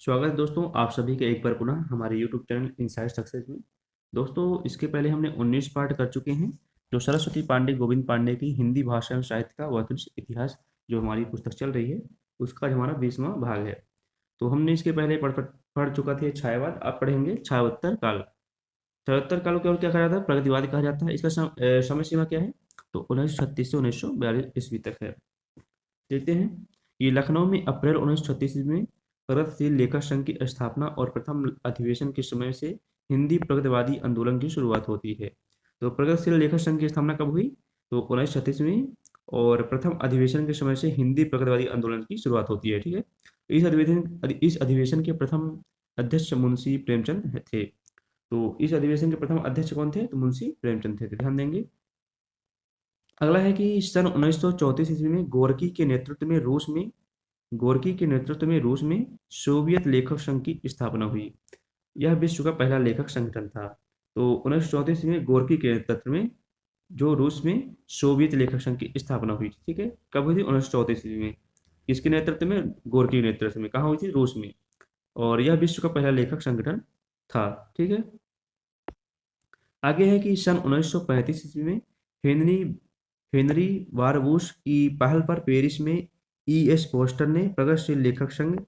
स्वागत है दोस्तों, आप सभी का एक बार पुनः हमारे YouTube चैनल इनसाइड सक्सेस में। दोस्तों, इसके पहले हमने 19 पार्ट कर चुके हैं जो सरस्वती पांडे गोविंद पांडे की हिंदी भाषा एवं साहित्य का वर्तुष इतिहास जो हमारी पुस्तक चल रही है उसका आज हमारा 20वां भाग है। तो हमने इसके पहले पढ़ चुका थे छायावाद। अब पढ़ेंगे छायोत्तर काल। छायोत्तर काल को क्या कहा जाता है? प्रगतिवाद कहा जाता है। इसका समय सीमा क्या है? तो 1936 से 1942 ईस्वी तक है। देखते हैं। ये लखनऊ में अप्रैल 1936 में प्रगतिशील लेखक संघ की स्थापना और प्रथम अधिवेशन के समय से हिंदी प्रगतिवादी आंदोलन की शुरुआत होती है। तो प्रगतिशील लेखक संघ की स्थापना कब हुई? तो 1936 में। और प्रथम अधिवेशन के समय से हिंदी प्रगतिवादी आंदोलन की शुरुआत होती है। ठीक है। इस अधिवेशन के प्रथम अध्यक्ष मुंशी प्रेमचंद थे। तो इस अधिवेशन के प्रथम अध्यक्ष कौन थे? तो मुंशी प्रेमचंद थे। तो ध्यान देंगे। अगला है कि सन 1934 ईस्वी में गोरकी के नेतृत्व में रूस में सोवियत लेखक संघ की स्थापना हुई। यह विश्व का पहला लेखक संगठन था। तो 1934 में गोरकी के नेतृत्व में जो रूस में सोवियत लेखक संघ की स्थापना हुई थी। ठीक है। कब हुई थी? 1934 ईस्वी में। किसके नेतृत्व में? गोरकी के नेतृत्व में। कहाँ हुई थी? रूस में। और यह विश्व का पहला लेखक संगठन था। ठीक है। आगे है कि सन 1935 ईस्वी में हेनरी हेनरी वारबूश की पहल पर पेरिस में E.S. फोस्टर ने प्रगतिशील लेखक संघ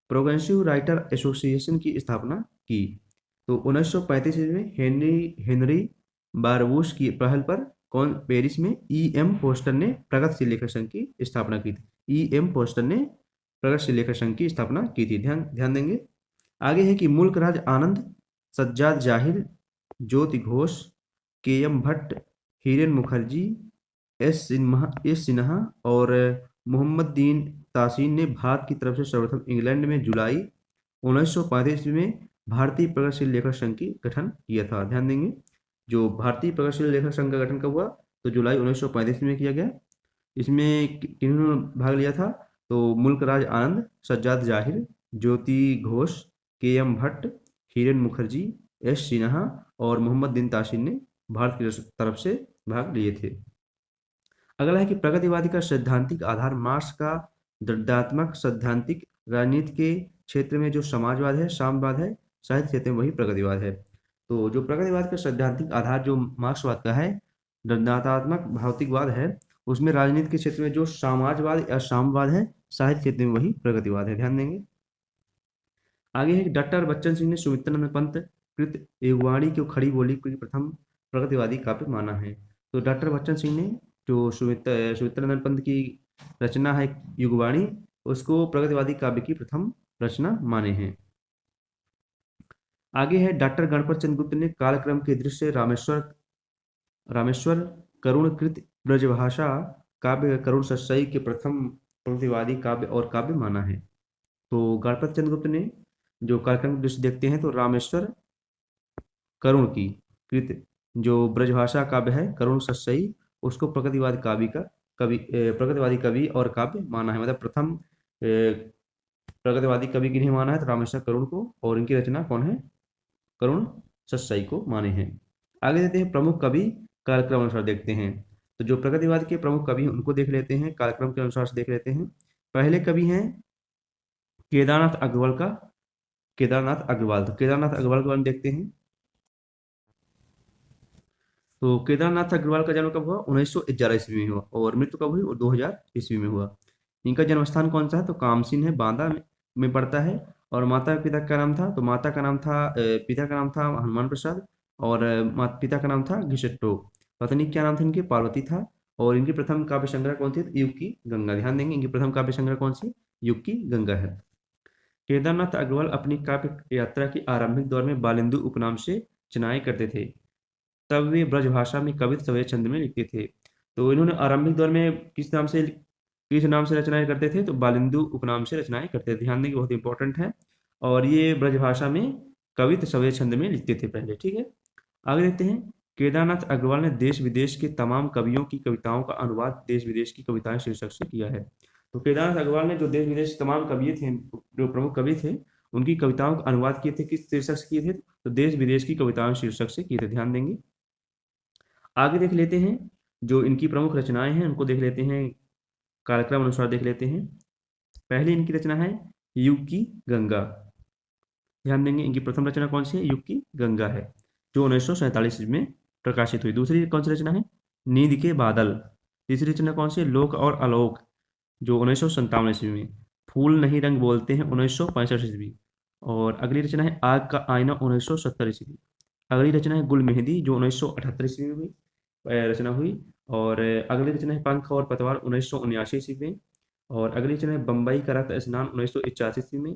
प्रोग्रेसिव राइटर एसोसिएशन की स्थापना की। तो 1935 ईस्वी में हेनरी बारबूश की पहल पर कौन पेरिस में E.M. फोस्टर ने प्रगतिशील लेखक संघ की स्थापना की थी। E.M. फोस्टर ने प्रगतिशील लेखक संघ की स्थापना की थी। ध्यान ध्यान देंगे। आगे है कि मुल्क राज आनंद, सज्जाद जाहिर, ज्योति घोष, के.एम. भट्ट, हिरेन मुखर्जी, एस सिन्हा और मोहम्मद दीन तासीन ने भारत की तरफ से सर्वप्रथम इंग्लैंड में जुलाई 1935 ईस्वी में भारतीय प्रगतिशील लेखक संघ की गठन किया था। ध्यान देंगे। जो भारतीय प्रगतिशील लेखक संघ का गठन कब हुआ? तो जुलाई 1935 में किया गया। इसमें किन्होंने भाग लिया था? तो मुल्क राज आनंद, सज्जाद जाहिर, ज्योति घोष, के.एम. भट्ट, हिरेन मुखर्जी, एस सिन्हा और मोहम्मद दिन ताशिन ने भारत की तरफ से भाग लिए थे। अगला है कि प्रगतिवादी का सैद्धांतिक आधार मार्क्स का दृढ़तात्मक सैद्धांतिक राजनीति के क्षेत्र में जो समाजवाद है, साम्यवाद है, साहित्य क्षेत्र में वही प्रगतिवाद है। तो जो प्रगतिवाद का सैद्धांतिक आधार जो मार्क्सवाद का है, दृढ़तात्मक भौतिकवाद है, उसमें राजनीति के क्षेत्र में जो समाजवाद या साम्यवाद है, साहित्य क्षेत्र में वही प्रगतिवाद है। ध्यान देंगे। आगे है कि डॉक्टर बच्चन सिंह ने सुमित्रानंद पंत कृत युगवाणी को खड़ी बोली की प्रथम प्रगतिवादी काव्य माना है। तो डॉक्टर बच्चन सिंह ने जो सुमित्रानंद पंत की रचना है युगवाणी, उसको प्रगतिवादी काव्य की प्रथम रचना माने हैं। आगे है डॉक्टर गणपत चंद्र गुप्त ने कालक्रम के दृश्य रामेश्वर करुण कृत ब्रजभाषा काव्य करुण सस्सई के प्रथम प्रगतिवादी काव्य और काव्य माना है। तो गणपत चंद्र गुप्त ने जो कालक्रम के दृश्य देखते हैं तो रामेश्वर करुण की कृत जो ब्रजभाषा काव्य है करुण सस्सई, उसको प्रगतिवादी कवि और काव्य माना है। मतलब प्रथम प्रगतिवादी कवि किन्हें माना है? तो रामेश्वर करुण को। और इनकी रचना कौन है? करुण सस्सई को माने हैं। आगे देते हैं प्रमुख कवि कालक्रम अनुसार देखते हैं। तो जो प्रगतिवाद के प्रमुख कवि हैं उनको देख लेते हैं, कालक्रम के अनुसार से देख लेते हैं। पहले कवि हैं केदारनाथ अग्रवाल का केदारनाथ अग्रवाल। तो केदारनाथ अग्रवाल के बारे में देखते हैं। तो केदारनाथ अग्रवाल का जन्म कब हुआ? 1911 ईस्वी में हुआ। और मृत्यु कब हुई? 2000 ईस्वी में हुआ। इनका जन्म स्थान कौन सा है? तो कामसिन है, बांदा में पड़ता है। और माता पिता का नाम था? तो माता का नाम था पिता का नाम था हनुमान प्रसाद। और पिता का नाम था घिसट्टो। पत्नी क्या नाम था इनके? पार्वती था। और इनकी प्रथम काव्य संग्रह कौन थी? तो युग की गंगा। ध्यान देंगे। इनकी प्रथम काव्य संग्रह कौन सी? युग की गंगा है। केदारनाथ अग्रवाल अपनी काव्य यात्रा की आरंभिक दौर में बालिंदु उपनाम से चिनाई करते थे। तब वे ब्रजभाषा में कवित्व सवय छंद में लिखते थे। तो इन्होंने आरंभिक दौर में किस नाम से रचनाएं करते थे? तो बालिंदु उपनाम से रचनाएं करते थे। ध्यान देंगे, बहुत इंपॉर्टेंट है। और ये ब्रजभाषा में कवित्व सवय छंद में लिखते थे पहले। ठीक है। आगे देखते हैं। केदारनाथ अग्रवाल ने देश विदेश के तमाम कवियों की कविताओं का अनुवाद देश विदेश की कविताएं शीर्षक से किया है। तो केदारनाथ अग्रवाल ने जो देश विदेश के तमाम कवि थे, जो प्रमुख कवि थे, उनकी कविताओं का अनुवाद किए थे। किस शीर्षक से किए थे? तो देश विदेश की कविताओं शीर्षक से किए थे। ध्यान देंगे। आगे देख लेते हैं जो इनकी प्रमुख रचनाएं हैं उनको देख लेते हैं, कालक्रम अनुसार देख लेते हैं। पहली इनकी रचना है युग की गंगा। ध्यान देंगे, इनकी प्रथम रचना कौन सी है? युग की गंगा है, जो 1947 में प्रकाशित हुई। दूसरी कौन सी रचना है? नींद के बादल। तीसरी रचना कौन सी है? लोक और आलोक, जो 1957 ईस्वी में। फूल नहीं रंग बोलते हैं, 1965 ईस्वी। और अगली रचना है आग का आईना, 1970 ईस्वी। अगली रचना है गुल मेहंदी, जो 1978 ईस्वी में हुई, रचना हुई। और अगली रचना है पंख और पतवार, 1979 ईस्वी में। और अगली रचना है बम्बई का रक्त स्नान, 1981 ईस्वी में।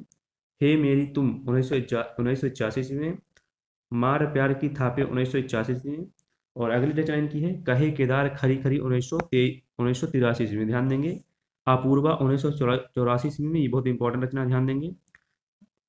हे मेरी तुम, 1981 ईस्वी में। मार प्यार की थापे, 1981 ईस्वी में। और अगली रचना इनकी है कहे केदार खरी खरी, 1983 ईस्वी में। ध्यान देंगे। अपूर्वा, 1984 ईस्वी में, ये बहुत इंपॉर्टेंट रचना है, ध्यान देंगे।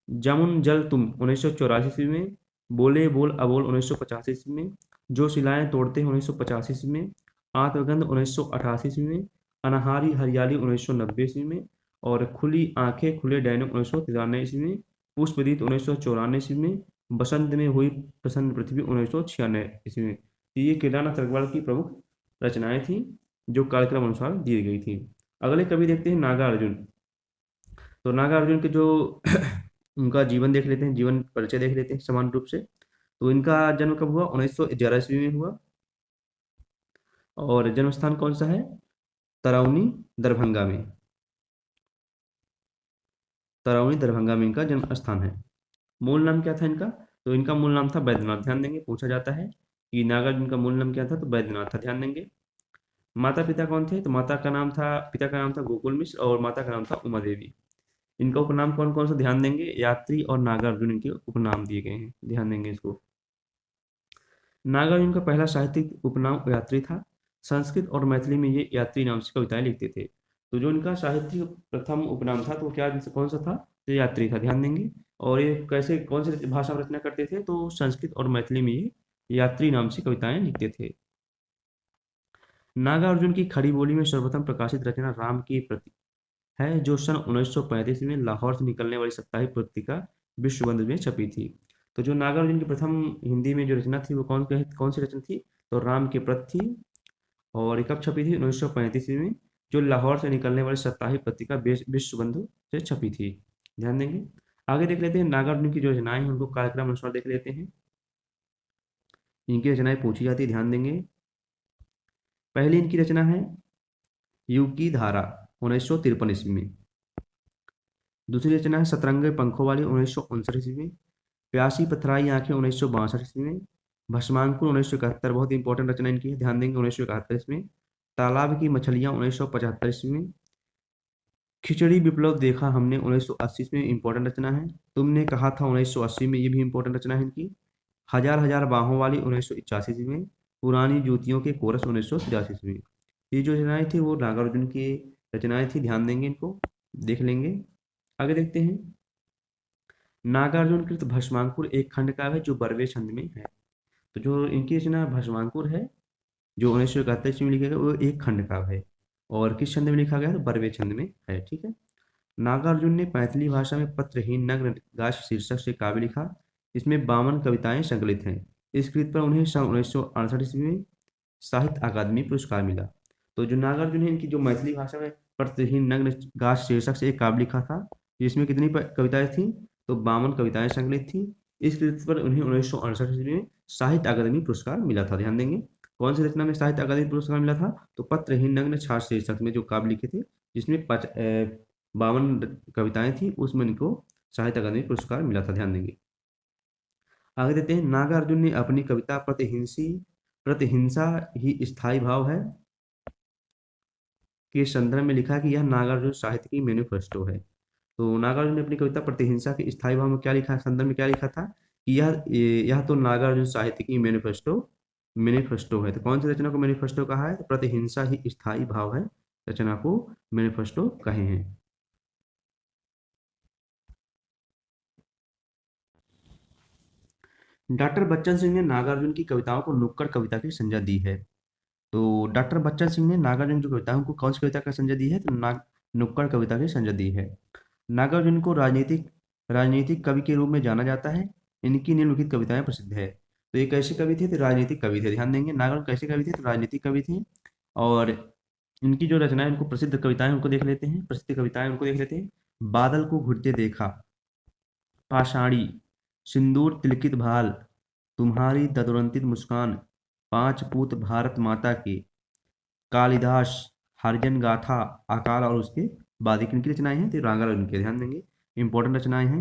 जमुन जल तुम, 1984 ईस्वी में। बोले बोल अबोल, 1985 ईस्वी में। जो शिलाएं तोड़ते हैं, 1985 ईस्वी में। आत्मगंध, 1988 ईस्वी में। अनहारी हरियाली, 1990 ईस्वी में। और खुली आंखें खुले डैनों, 1993 ईस्वी में। पुष्पदीप, 1994 ईस्वी में। बसंत में हुई प्रसन्न पृथ्वी, 1996 ईस्वी में। तो ये केदारनाथ रघुवाल की प्रमुख रचनाएं थी, जो कार्यक्रम अनुसार दी गई थी। अगले कवि देखते हैं नागार्जुन। तो नागार्जुन के जो उनका जीवन देख लेते हैं, जीवन परिचय देख लेते हैं समान रूप से। तो इनका जन्म कब हुआ? 1911 ईस्वी में हुआ। और जन्म स्थान कौन सा है? तरौनी, दरभंगा में। तरौनी, दरभंगा में इनका जन्म स्थान है। मूल नाम क्या था इनका? तो इनका मूल नाम था बैद्यनाथ। ध्यान देंगे, पूछा जाता है कि नागार्जुन का मूल नाम क्या था, तो बैद्यनाथ था। ध्यान देंगे। माता पिता कौन थे? तो पिता का नाम था गोकुल मिश्र, और माता का नाम था उमा देवी। इनका उपनाम कौन कौन सा? ध्यान देंगे, यात्री और नागार्जुन इनके उपनाम दिए गए हैं, ध्यान देंगे इसको। नागार्जुन का पहला साहित्यिक उपनाम यात्री था। संस्कृत और मैथिली में ये यात्री नाम से कविताएं लिखते थे। तो जो इनका साहित्यिक प्रथम उपनाम था, तो क्या कौन सा था? तो यात्री था, ध्यान देंगे। और ये कैसे कौन सी भाषा में रचना करते थे? तो संस्कृत और मैथिली में ये यात्री नाम से कविताएं लिखते थे। नागार्जुन की खड़ी बोली में सर्वप्रथम प्रकाशित रचना राम की प्रति है, जो सन 1935 में लाहौर से निकलने वाली साप्ताहिक पत्रिका विश्वबंधु में छपी थी। तो जो नागार्जुन की प्रथम हिंदी में जो रचना थी, वो कौन सी रचना थी? तो राम के प्रति थी। और ये कब छपी थी? 1935 में, जो लाहौर से निकलने वाली साप्ताहिक पत्रिका विश्वबंधु से छपी थी। ध्यान देंगे। आगे देख लेते हैं नागार्जुन की जो रचनाएं हैं, उनको कार्यक्रम अनुसार देख लेते हैं। इनकी रचनाएं पूछी जाती है, ध्यान देंगे। पहली इनकी रचना है युग की धारा, 1953 ईस्वी में। दूसरी रचना है सतरंगे पंखों वाली, 1959 ईस्वी में। प्यासी पथराई आंखें, 1962 ईस्वी में। भस्मांकुर, 1971, बहुत इंपॉर्टेंट रचना इनकी है, ध्यान देंगे, 1971 ईस्वी में। तालाब की मछलियां, 1975 ईस्वी में। खिचड़ी विप्लव देखा हमने, 1980 में, इंपॉर्टेंट रचना है। तुमने कहा था, 1980 में, ये भी इंपॉर्टेंट रचना है इनकी। हजार हजार बाहों वाली, 1981 ईस्वी में। पुरानी जूतियों के कोरस, 1983 ईस्वी में। ये जो रचनाएं थी वो नागार्जुन की रचनाएं थी, ध्यान देंगे, इनको देख लेंगे। आगे देखते हैं। नागार्जुन कृत भस्मांकुर एक खंड काव्य है, जो बरवे छंद में है। तो जो इनकी रचना भस्मांकुर है, जो 1971 ईस्वी में लिखा गया, वो एक खंड काव्य है। और किस छंद में लिखा गया है? तो बरवे छंद में है, ठीक है। नागार्जुन ने मैथिली भाषा में पत्रहीन नग्न गाछ शीर्षक से काव्य लिखा, इसमें 52 कविताएं संकलित हैं। इस कृत पर उन्हें सन 1968 ईस्वी में साहित्य अकादमी पुरस्कार मिला। तो जो नागार्जुन है, इनकी जो मैथिली भाषा में पत्रहीन नग्न गाछ शीर्षक से एक काव्य लिखा था, जिसमें कितनी कविताएं थी? तो 52 कविताएं संकलित थी। इस कृत पर उन्हें 1968 ईस्वी में साहित्य अकादमी पुरस्कार मिला था, ध्यान देंगे। कौन सी रचना में साहित्य अकादमी पुरस्कार मिला था? तो पत्रहीन नग्न छाछ शीर्षक में जो काव्य लिखे थे, जिसमें 52 कविताएं थी, उसमें इनको साहित्य अकादमी पुरस्कार मिला था, ध्यान देंगे। आगे देते हैं। नागार्जुन ने अपनी कविता प्रतिहिंसा ही स्थायी भाव है के संदर्भ में लिखा कि यह नागार्जुन साहित्य की मैनिफेस्टो है। तो नागार्जुन ने अपनी कविता प्रतिहिंसा के स्थायी भाव में क्या लिखा, संदर्भ में क्या लिखा था कि यह तो नागार्जुन साहित्य की मैनिफेस्टो है। तो कौन सी रचना को मैनिफेस्टो कहा है? तो प्रतिहिंसा ही स्थायी भाव है रचना को मैनिफेस्टो कहे हैं। डॉक्टर बच्चन सिंह ने नागार्जुन की कविताओं को नुक्कड़ कविता की संज्ञा दी है। तो डॉक्टर बच्चन सिंह ने नागार्जुन की कविताओं को कौन सी कविता का संज्ञा दी है? तो नुक्कड़ कविता की संज्ञा दी है। नागार्जुन को राजनीतिक कवि के रूप में जाना जाता है। इनकी निम्नलिखित कविताएं प्रसिद्ध है। तो ये कैसे कवि थे? तो राजनीतिक कवि थे, ध्यान देंगे। नागार्जुन कैसे कवि थे? तो राजनीतिक कवि थे। और इनकी जो रचनाएं, इनको प्रसिद्ध कविताएं उनको देख लेते हैं, प्रसिद्ध कविताएं उनको देख लेते हैं। बादल को घुटते देखा, पाषाणी, सिंदूर तिलकित भाल, तुम्हारी तदुरंतित मुस्कान, पांच पूत भारत माता के, कालिदास, हरिजन गाथा, अकाल और उसके बाद किनकी रचनाएं हैं? तो रांगल और इनके, ध्यान देंगे, इंपॉर्टेंट रचनाएं हैं।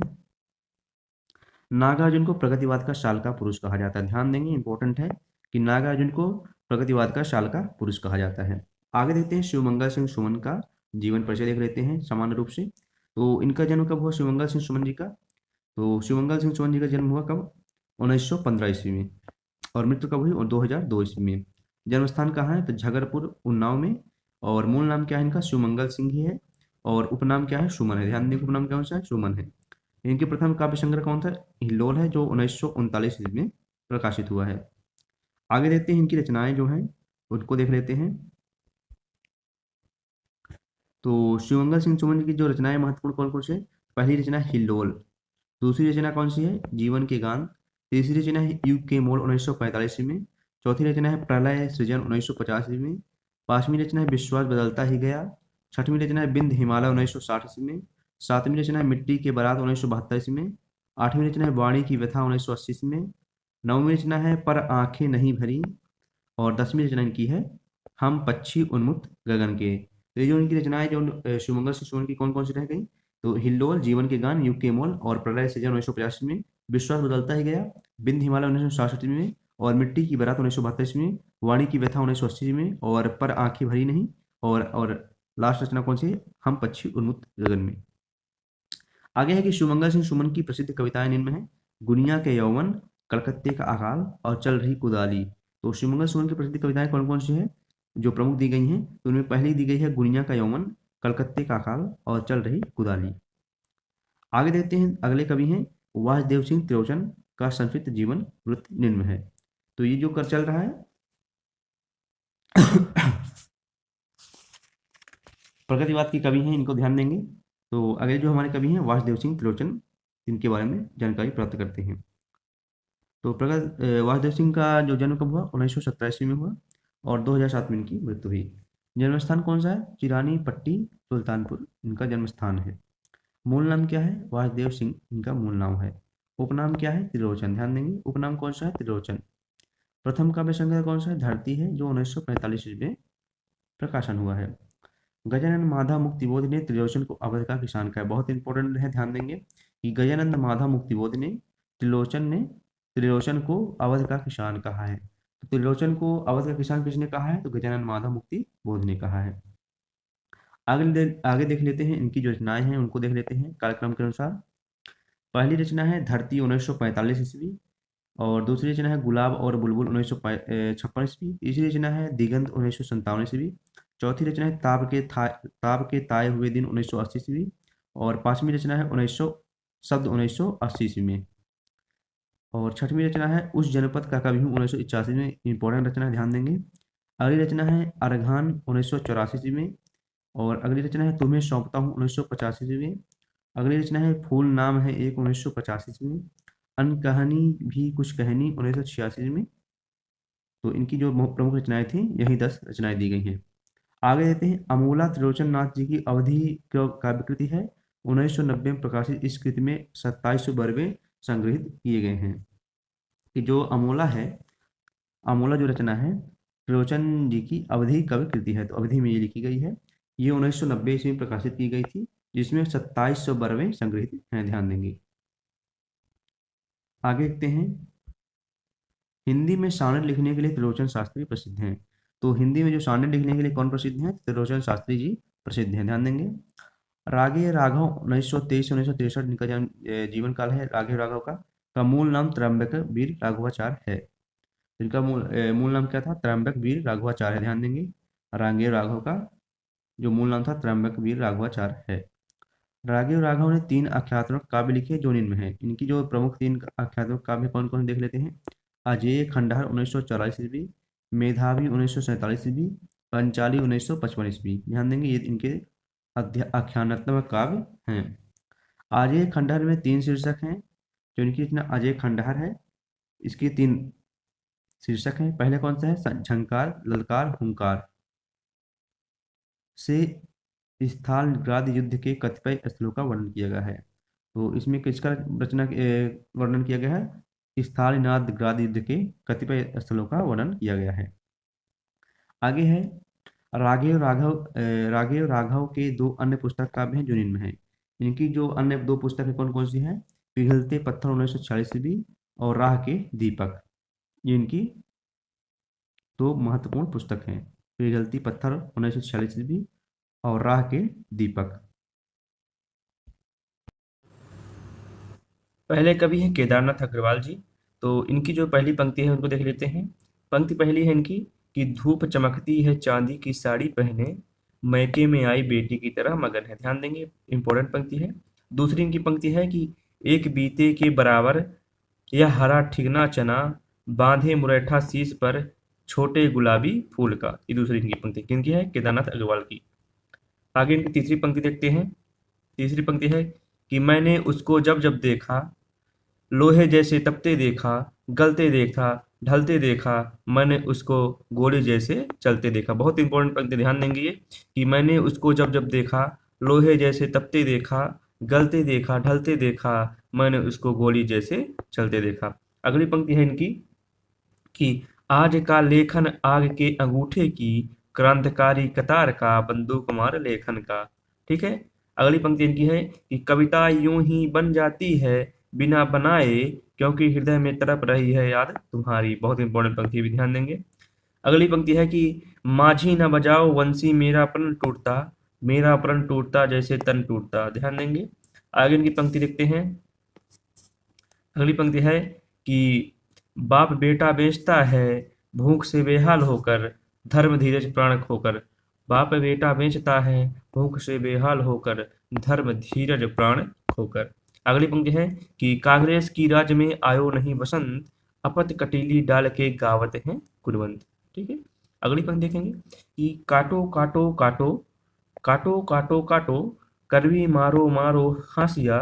नागार्जुन को प्रगतिवाद का साल का पुरुष कहा जाता है, ध्यान देंगे, इंपॉर्टेंट है कि नागार्जुन को प्रगतिवाद का साल का पुरुष कहा जाता है। आगे देखते हैं शिवमंगल सिंह सुमन का जीवन परिचय देख लेते हैं सामान्य रूप से। तो इनका जन्म कब हुआ शिवमंगल सिंह सुमन जी का? तो शिवमंगल सिंह सुमन जी का जन्म हुआ कब? 1915 ईस्वी में। और मृत्यु कब हुई? और 2002 ईस्वी में। जन्म स्थान कहाँ है? तो झगरपुर उन्नाव में। और मूल नाम क्या है इनका? शिवमंगल सिंह ही है। और उपनाम क्या है? सुमन है, ध्यान दें, उपनाम कौन सा है? सुमन है। इनके प्रथम काव्य संग्रह कौन था? हिल्लोल है, जो 1939 ईस्वी में प्रकाशित हुआ है। आगे देखते हैं इनकी रचनाएं जो हैं उनको देख लेते हैं। तो शिवमंगल सिंह सुमन की जो रचनाएं महत्वपूर्ण कौन कौन से? पहली रचना हिल्लोल, दूसरी रचना कौन सी है? जीवन के गान, तीसरी रचना है युग के मोड़ 1945 ईस्वी में, चौथी रचना है प्रलय सृजन 1950 ईस्वी में, पांचवी रचना है विश्वास बदलता ही गया, छठवीं रचना है बिंद हिमालय 1960 ईस्वी में, सातवीं रचना है मिट्टी के बारात 1972 ईस्वी में, आठवीं रचना है वाणी की व्यथा 1980 ईस्वी में, नौवीं रचना है पर आंखें नहीं भरी, और 10वीं रचना इनकी है हम पक्षी उन्मुक्त गगन के। तो ये जो इनकी रचनाएं जो शिवमंगल सिंह सुमन की कौन कौन सी रह गई? तो हिल्लोल, जीवन के गान, युग के मोल और प्रलय सृजन 1950 में, विश्वास बदलता ही गया, बिंद हिमालय 1967 में, और मिट्टी की बारात 1972 में, वाणी की व्यथा 1980 में, और पर आंखें भरी नहीं, और लास्ट रचना कौन सी है? हम पक्षी उन्मुक्त गगन में। आगे है कि शिवमंगल सिंह सुमन की प्रसिद्ध कविताएं निम्न है: गुनिया के यौवन, कलकत्ते का अकाल और चल रही कुदाली। तो शिवमंगल सुमन की प्रसिद्ध कविताएं कौन कौन सी है जो प्रमुख दी गई हैं? तो उनमें पहली दी गई है गुनिया का यौवन, कलकत्ते का अकाल और चल रही कुदाली। आगे देखते हैं अगले कवि हैं वासुदेव सिंह त्रिलोचन का संक्षिप्त जीवन वृत्त निम्न है। तो ये जो कर चल रहा है प्रगतिवाद की कवि हैं, इनको ध्यान देंगे। तो अगले जो हमारे कवि हैं वासुदेव सिंह त्रिलोचन, इनके बारे में जानकारी प्राप्त करते हैं। तो वासुदेव सिंह का जो जन्म कब हुआ? 1917 ईस्वी में हुआ, और 2007 में इनकी मृत्यु हुई। जन्म स्थान कौन सा है? चिरानी पट्टी, सुल्तानपुर इनका जन्म स्थान है। मूल नाम क्या है? वासुदेव सिंह इनका मूल नाम है। उपनाम क्या है? त्रिलोचन, ध्यान देंगे, उपनाम कौन सा है? त्रिलोचन। प्रथम काव्य संग्रह कौन सा है? धरती है, जो 1945 ईस्वी में प्रकाशन हुआ है। गजानन माधा मुक्तिबोध ने त्रिलोचन को अवध का किसान कहा है, बहुत इंपॉर्टेंट है, ध्यान देंगे कि गजानंद माधा मुक्तिबोध ने त्रिलोचन को अवध का किसान कहा है। तो त्रिलोचन को अवध का किसान किसने कहा है? तो गजानन माधा मुक्तिबोध ने कहा है। आगे देख लेते हैं इनकी जो रचनाएं हैं उनको देख लेते हैं कार्यक्रम के अनुसार। पहली रचना है धरती 1945 ईस्वी, और दूसरी रचना है गुलाब और बुलबुल 1956 ईस्वी, तीसरी रचना है दिगंत 1957 ईस्वी, चौथी रचना है ताप के ताए हुए दिन 1980 ईस्वी, और पांचवी रचना है 1980 ईस्वी में, और छठवीं रचना है उस जनपद का कवि हूँ 1981 में, इंपॉर्टेंट रचना है, ध्यान देंगे। अगली रचना है अरघान 1984 ईस्वी में, और अगली रचना है तुम्हें सौंपता हूँ 1985 ईस्वी में, अगली रचना है फूल नाम है एक 1985 ईस्वी में, अनकहानी भी कुछ कहनी 1986 में। तो इनकी जो प्रमुख रचनाएं थी यही 10 रचनाएं दी गई हैं। आगे देते हैं अमोला त्रिलोचन नाथ जी की अवधि काव्य कृति है, 1990 में प्रकाशित इस कृति में 2700 वर्गे संग्रहित किए गए हैं। कि जो अमोला है, अमोला जो रचना है त्रिलोचन जी की अवधि काव्य कृति है, तो अवधि में ये लिखी गई है, ये 1990 ईस्वी में प्रकाशित की गई थी, जिसमें 2700 वर्गे संग्रहित हैं, ध्यान देंगे। आगे देखते हैं हिंदी में सानंद लिखने के लिए त्रिलोचन शास्त्री प्रसिद्ध हैं। तो हिंदी में जो सानंद लिखने के लिए कौन प्रसिद्ध हैं? त्रिलोचन शास्त्री जी प्रसिद्ध हैं, ध्यान देंगे। रागे राघव 1923 से 1963 इनका जीवन काल है। रागे राघव का मूल नाम त्रयंबक वीर राघवाचार्य है। इनका मूल नाम क्या था? त्रयंबक वीर राघवाचार्य है, ध्यान देंगे। रागे राघव का जो मूल नाम था त्रयंबक वीर राघवाचार्य है। रागे राघव ने 3 आख्यात्मक काव्य लिखे जो निम्न है। इनकी जो प्रमुख 3 आख्यात्मक काव्य कौन कौन देख लेते हैं। अजेय खंडहर 1944 ईस्वी, मेधावी 1947 ईस्वी, पंचाली 1955 ईस्वी, ध्यान देंगे, ये इनके आख्यानात्मक काव्य हैं। अजेय खंडहर में 3 शीर्षक हैं, जो इनकी रचना अजेय खंडहर है, इसके 3 शीर्षक हैं। पहले कौन सा है? झंकार, ललकार, हुंकार से स्थालग्राद युद्ध के कतिपय स्थलों का वर्णन किया गया है। तो इसमें किसका वर्णन किया गया है? स्थालीनाद ग्राद युद्ध के कतिपय स्थलों का वर्णन किया गया है। आगे है राघव राघव के दो अन्य पुस्तक काव्य हैं जो निम्न है। इनकी जो अन्य दो पुस्तक है कौन कौन सी है? पिघलते पत्थर 1946 ईस्वी और राह के दीपक। ये इनकी दो महत्वपूर्ण पुस्तक हैं, पिघलती पत्थर 1946 ईस्वी और राह के दीपक। पहले कवि हैं केदारनाथ अग्रवाल जी। तो इनकी जो पहली पंक्ति है उनको देख लेते हैं। पंक्ति पहली है इनकी कि धूप चमकती है चांदी की साड़ी पहने, मैके में आई बेटी की तरह मगन है। ध्यान देंगे, इंपॉर्टेंट पंक्ति है। दूसरी इनकी पंक्ति है कि एक बीते के बराबर यह हरा ठिगना चना, बांधे मुरैठा शीश पर छोटे गुलाबी फूल का। ये दूसरी इनकी पंक्ति किनकी है? केदारनाथ अग्रवाल की। आगे इनकी तीसरी पंक्ति देखते हैं। तीसरी पंक्ति है कि मैंने उसको जब जब देखा, लोहे जैसे तपते देखा, गलते देखा, ढलते देखा, मैंने उसको गोली जैसे चलते देखा। बहुत इंपॉर्टेंट पंक्ति, ध्यान देंगे ये कि मैंने उसको जब जब देखा, लोहे जैसे तपते देखा, गलते देखा, ढलते देखा, मैंने उसको गोली जैसे चलते देखा। अगली पंक्ति है इनकी कि आज का लेखन आग के अंगूठे की, क्रांतिकारी कतार का, बंदूक मार लेखन का। ठीक है। अगली पंक्ति इनकी है कि कविता यूं ही बन जाती है बिना बनाए, क्योंकि हृदय में तड़प रही है याद तुम्हारी। बहुत इंपॉर्टेंट पंक्ति भी ध्यान देंगे। अगली पंक्ति है कि माझी न बजाओ वंशी मेरा प्रण टूटता, मेरा प्रण टूटता जैसे तन टूटता। ध्यान देंगे। आगे इनकी पंक्ति देखते हैं। अगली पंक्ति है कि बाप बेटा बेचता है भूख से बेहाल होकर, धर्म धीरज प्राण खोकर। बाप बेटा बेचता है भूख से बेहाल होकर, धर्म धीरज प्राण खोकर। अगली पंक्ति है कि कांग्रेस की राज में आयो नहीं बसंत, अपत कटीली डाल के गावत हैं गुणवंत। ठीक है। अगली पंक्ति देखेंगे कि काटो काटो काटो, काटो काटो काटो, करवी मारो मारो हासिया,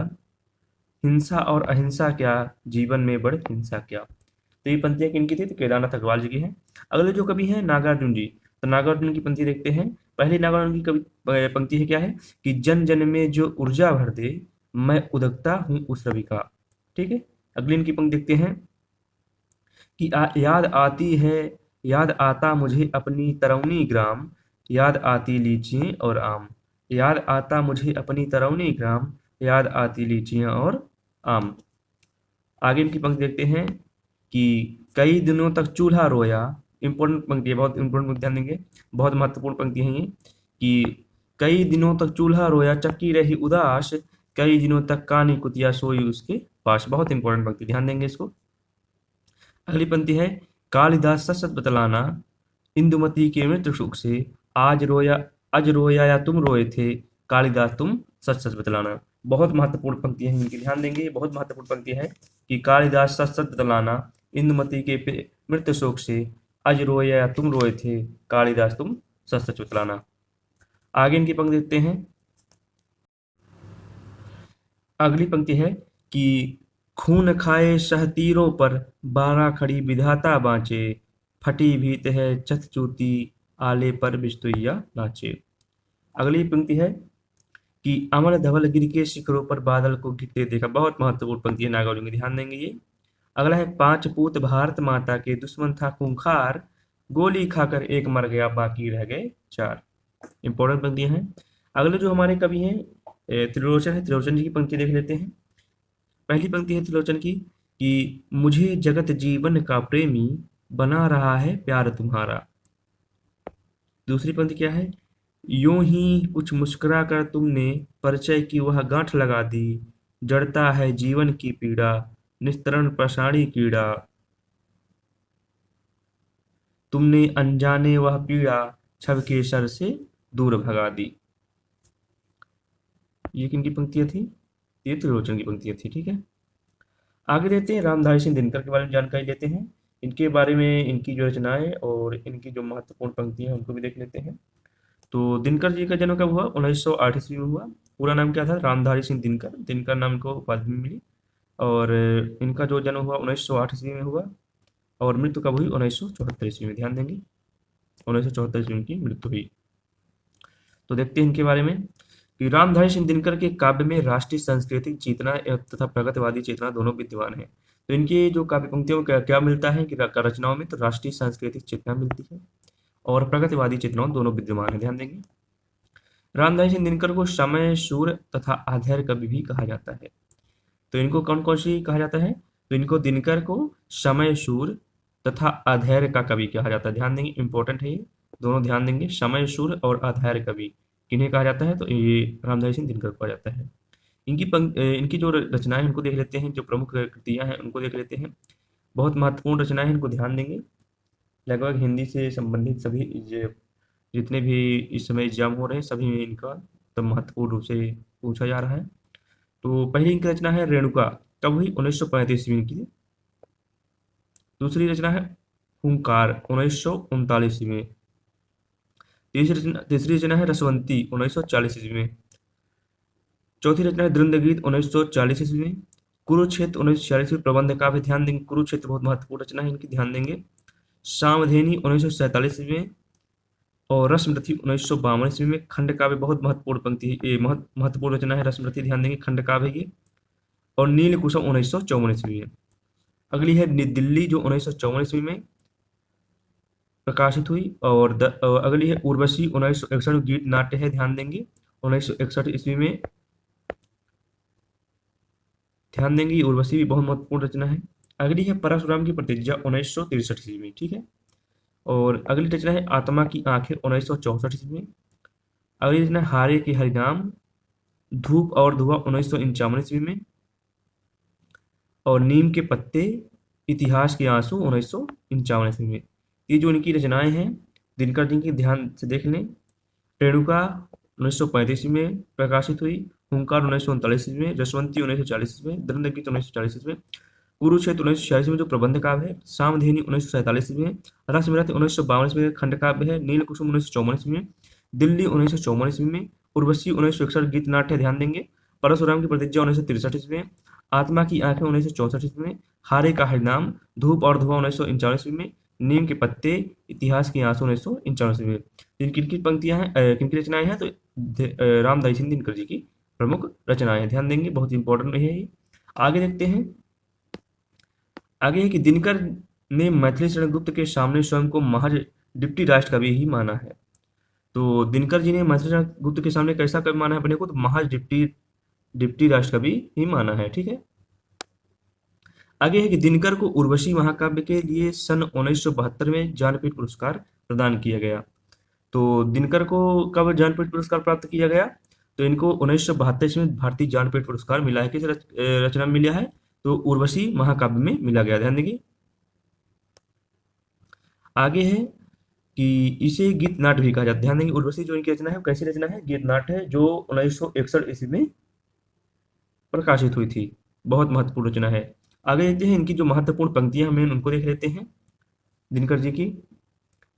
हिंसा और अहिंसा क्या, जीवन में बढ़ हिंसा क्या। तो ये पंक्तियां किनकी थी? तो केदारनाथ अग्रवाल जी की हैं। अगले जो कवि हैं नागार्जुन जी। तो नागार्जुन की पंक्ति देखते हैं। पहली नागार्जुन की कवि पंक्ति है क्या है कि जन जन में जो ऊर्जा भर दे, मैं उदकता हूँ उस रवि का। ठीक है। अगली इनकी पंक्ति देखते हैं कि याद आती है, याद आता मुझे अपनी तरौनी ग्राम, याद आती लीचियाँ और आम। याद आता मुझे अपनी तरौनी ग्राम, याद आती लीचियाँ और आम। आगे इनकी पंक्ति देखते हैं कि कई दिनों तक चूल्हा रोया। इंपॉर्टेंट पंक्ति है, बहुत इंपॉर्टेंट पंक्ति, ध्यान देंगे, बहुत महत्वपूर्ण पंक्ति है ये कि कई दिनों तक चूल्हा रोया, चक्की रही उदास, कई दिनों तक कानी कुतिया सोई उसके पास। बहुत इंपॉर्टेंट पंक्ति, ध्यान देंगे इसको। अगली पंक्ति है कालिदास सच सच बतलाना, इंदुमती के मृत्यु शोक से, आज रोया या तुम रोए थे, कालिदास तुम सच सच बतलाना। बहुत महत्वपूर्ण पंक्ति है इनकी, ध्यान देंगे। बहुत महत्वपूर्ण पंक्ति है कि कालिदास सच सच बतलाना, इंदुमती के मृत्यु शोक से, आज रोया या तुम रोए थे, कालिदास तुम सच सच बतलाना। आगे इनकी पंक्ति देखते हैं। अगली पंक्ति है कि खून खाए शह तीरों पर, 12 खड़ी विधाता बाँचे, फटी भीत है चथ चूती, आले पर बिस्तुइया नाचे। अगली पंक्ति है कि अमर धवल गिर के शिखरों पर बादल को गिरते देखा। बहुत महत्वपूर्ण पंक्ति है नागार्जुन की, ध्यान देंगे ये। अगला है 5 पूत भारत माता के, दुश्मन था खूंखार, गोली खाकर एक मर गया बाकी रह गए 4। इंपॉर्टेंट पंक्तियां हैं। अगले जो हमारे कवि हैं त्रिलोचन है। त्रिलोचन जी की पंक्ति देख लेते हैं। पहली पंक्ति है त्रिलोचन की कि मुझे जगत जीवन का प्रेमी, बना रहा है प्यार तुम्हारा। दूसरी पंक्ति क्या है? यूं ही कुछ मुस्कुरा कर तुमने परिचय की वह गांठ लगा दी, जड़ता है जीवन की पीड़ा, निस्तरण पाषाणी कीड़ा, तुमने अनजाने वह पीड़ा, छब के सर से दूर भगा दी। ये किनकी पंक्तियां थी? ये त्रिलोचन की पंक्तियां थी। ठीक है। आगे देते हैं रामधारी सिंह दिनकर के बारे में जानकारी लेते हैं। इनके बारे में, इनकी जो रचनाएं और इनकी जो महत्वपूर्ण पंक्तियां हैं उनको भी देख लेते हैं। तो दिनकर जी का जन्म कब हुआ? 1908 ईस्वी में हुआ। पूरा नाम क्या था? रामधारी सिंह दिनकर। दिनकर नाम को उपाधि मिली। और इनका जो जन्म हुआ 1908 ईस्वी में हुआ और मृत्यु कब हुई? 1974 ईस्वी में। ध्यान देंगे, 1974 ईस्वी में इनकी मृत्यु हुई। तो देखते हैं इनके बारे में कि रामधारी सिंह दिनकर के काव्य में राष्ट्रीय सांस्कृतिक चेतना तथा प्रगतिवादी चेतना दोनों विद्यमान है। तो इनकी जो काव्य पंक्तियों में क्या क्या मिलता है कि रचनाओं में, तो राष्ट्रीय सांस्कृतिक चेतना मिलती है और प्रगतिवादी चेतनाओं दोनों विद्यमान है, ध्यान देंगे। रामधारी सिंह दिनकर को समय शूर तथा आधैर्य कवि भी कहा जाता है। तो इनको कौन कौन सी कहा जाता है, तो इनको दिनकर को समय शूर तथा अधैर्य का कवि कहा जाता है, ध्यान देंगे, इंपॉर्टेंट है ये दोनों, ध्यान देंगे। समय शूर और अधैर्य कवि किन्हें कहा जाता है, तो ये रामधारी सिंह दिनकर को कहा जाता है। इनकी जो रचनाएं उनको देख लेते हैं, जो प्रमुख कृतियां हैं उनको देख लेते हैं। बहुत महत्वपूर्ण रचनाएं हैं, इनको ध्यान देंगे। लगभग हिंदी से संबंधित सभी जितने भी इस समय एग्जाम हो रहे हैं सभी में इनका तो महत्वपूर्ण रूप से पूछा जा रहा है। तो पहली इनकी रचना है रेणुका, कब हुई, 1935 ईस्वी की। दूसरी रचना है हुंकार, 1939 ईस्वी में। तीसरी रचना है रसवंती, 1940 ईस्वी में। चौथी रचना है दृंदगीत, 1940 ईस्वी में। कुरुक्षेत्र, 1946 में। प्रबंध काव्य, ध्यान देंगे, कुरुक्षेत्र बहुत महत्वपूर्ण रचना है इनकी, ध्यान देंगे। सामधेनी, 1947 ईस्वी में। और रश्मरथी, 1952 ईस्वी में। खंड काव्य बहुत महत्वपूर्ण पंक्ति है, ये महत्वपूर्ण रचना है रश्मरथी, ध्यान देंगे, खंड काव्य है ये। और नील कुसुम, 1954 ईस्वी में। अगली है दिल्ली, जो 1954 ईस्वी में प्रकाशित हुई। और अगली है उर्वशी, 1961 गीत नाट्य है, ध्यान देंगे, 1961 ईस्वी में, ध्यान देंगे। ये उर्वशी भी बहुत महत्वपूर्ण रचना है। अगली है परशुराम की प्रतिज्ञा, 1963 ईस्वी में, ठीक है। और अगली रचना है आत्मा की आंखें, 1964 ईस्वी में। अगली रचना है हारे के हरिनाम, धूप और धुआं, 1951 ईस्वी में। और नीम के पत्ते, इतिहास के आंसू, 1951 ईस्वी में। ये जो इनकी रचनाएं हैं दिनकर जी की, ध्यान से देख लें। रेणुका 1935 में प्रकाशित हुई। हुंकार 1939 में। जसवंती 1940 में। दृंदगीत 1940 में। कुरुक्षेत्र 1946 में जो प्रबंध काव्य है। सामधेनी 1947 में। रसमरथ 1952 में खंड काव्य है। नील कुसुम 1954 में। दिल्ली 1954 में। उर्वशी 1961 गीत नाट्य, ध्यान देंगे। परशुराम की प्रतिज्ञा 1963 में। आत्मा की आंखें 1964 में। हारे का हरिनाम, धूप और धुआं 1949 में। नीम के पत्ते, इतिहास के आंसू 1951 में। किनकी पंक्तियां हैं, किनकी रचनाएं हैं, तो रामधारी सिंह दिनकर जी की प्रमुख रचनाएं हैं, ध्यान देंगे, बहुत इंपॉर्टेंट है ये। आगे देखते हैं। आगे है कि दिनकर ने मैथिली शरण गुप्त के सामने स्वयं को महज डिप्टी राष्ट्र कवि ही माना है। तो दिनकर जी ने मैथिली शरण गुप्त के सामने कैसा कवि माना है अपने को, तो महज डिप्टी राष्ट्र कवि ही माना है, ठीक है। आगे है कि दिनकर को उर्वशी महाकाव्य के लिए सन 1972 में ज्ञानपीठ पुरस्कार प्रदान किया गया। तो दिनकर को कब ज्ञानपीठ पुरस्कार प्राप्त किया गया, तो इनको 1972 में भारतीय ज्ञानपीठ पुरस्कार मिला है। किस रचना में मिला है, तो उर्वशी महाकाव्य में मिला गया, ध्यान देंगे। आगे है कि इसे गीत नाट्य भी कहा जाता है, ध्यान देंगे। उर्वशी जो इनकी रचना है वो कैसी रचना है, गीत नाट्य है, जो 1961 ईस्वी में प्रकाशित हुई थी, बहुत महत्वपूर्ण रचना है। आगे देखते हैं इनकी जो महत्वपूर्ण पंक्तियां हमें उनको देख लेते हैं दिनकर जी की।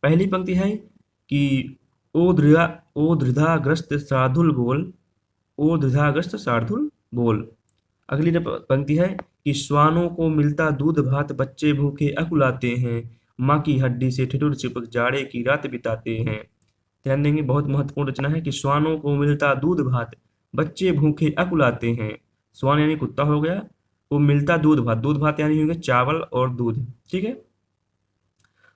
पहली पंक्ति है कि ओ धृधाग्रस्त शार्दुल बोल, ओ धृधाग्रस्त शार्दुल बोल। अगली पंक्ति है कि श्वानों को मिलता दूध भात, बच्चे भूखे अकुलाते हैं, माँ की हड्डी से ठिठुर चिपक जाड़े की रात बिताते हैं। ध्यान देंगे, बहुत महत्वपूर्ण रचना है कि श्वानों को मिलता दूध भात, बच्चे भूखे अकुलाते हैं। श्वान यानी कुत्ता हो गया, वो मिलता दूध भात, दूध भात यानी हो गया चावल और दूध, ठीक है।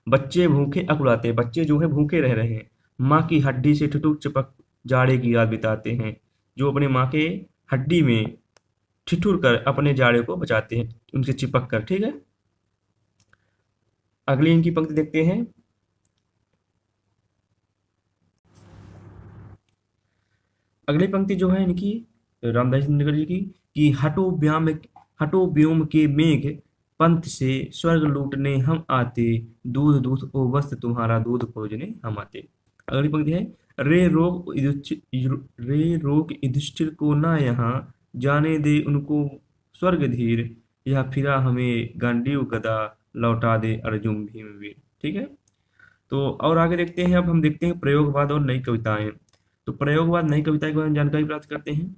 बच्चे भूखे अकुलाते हैं, बच्चे जो है भूखे रह रहे हैं। माँ की हड्डी से ठिठुर चिपक जाड़े की रात बिताते हैं, जो अपने माँ के हड्डी में ठिठुर कर अपने जाड़े को बचाते हैं, उनसे चिपक कर, ठीक है। अगली इनकी पंक्ति देखते हैं। अगली पंक्ति जो है इनकी रामदास दिनकर जी की कि हटो व्योम के मेघ पंथ से, स्वर्ग लूटने हम आते, दूध दूध ओ वस्त तुम्हारा दूध खोजने हम आते। अगली पंक्ति है रे रोक युधिष्ठिर को ना यहाँ, जाने दे उनको स्वर्ग धीर, यह फिरा हमें गांडीव गदा, लौटा दे अर्जुन भीम वीर, ठीक है। तो और आगे देखते हैं, अब हम देखते हैं प्रयोगवाद और नई कविताएं। तो प्रयोगवाद नई कविता के बारे में जानकारी प्राप्त करते हैं।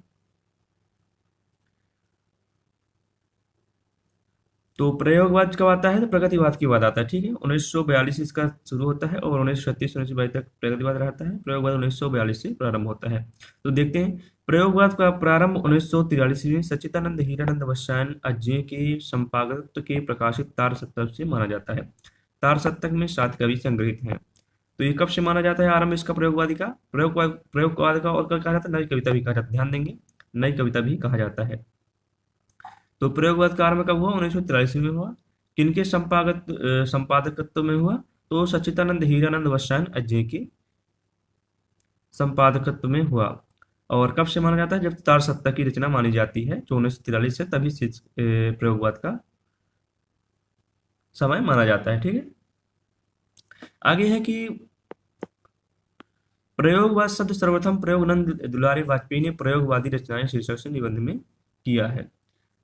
तो प्रयोगवाद कब आता है? तो प्रगतिवाद के बाद आता है, ठीक है। 1942 इसका शुरू होता है और 1936 1922 तक प्रगतिवाद रहता है। प्रयोगवाद 1942 से प्रारंभ होता है। तो देखते हैं, प्रयोगवाद का प्रारंभ 1943 में सच्चिदानंद हीरानंद बच्चायन अज्जे के संपादकत्व के प्रकाशित तार सप्तक से माना जाता है। तार सप्तक में 7 कवि संग्रहित हैं। तो ये कब से माना जाता है आरंभ इसका? प्रयोगवादी का, प्रयोगवाद का और क्या कहा जाता है? नई कविता भी कहा जाता है, ध्यान देंगे, नई कविता भी कहा जाता है। तो प्रयोगवाद का आरंभ कब हुआ? 1943 में हुआ। किनके संपादकत्व में हुआ? तो सच्चिदानंद हीरानंद बच्चायन अजय के संपादकत्व में हुआ। और कब से माना जाता है? जब तार सत्ता की रचना मानी जाती है, जो 1943 से, तभी से प्रयोगवाद का समय माना जाता है, ठीक है। आगे है कि प्रयोगवाद शब्द सर्वप्रथम प्रयोग नंद दुलारी वाजपेयी ने प्रयोगवादी रचनाएं शीर्षक से निबंध में किया है।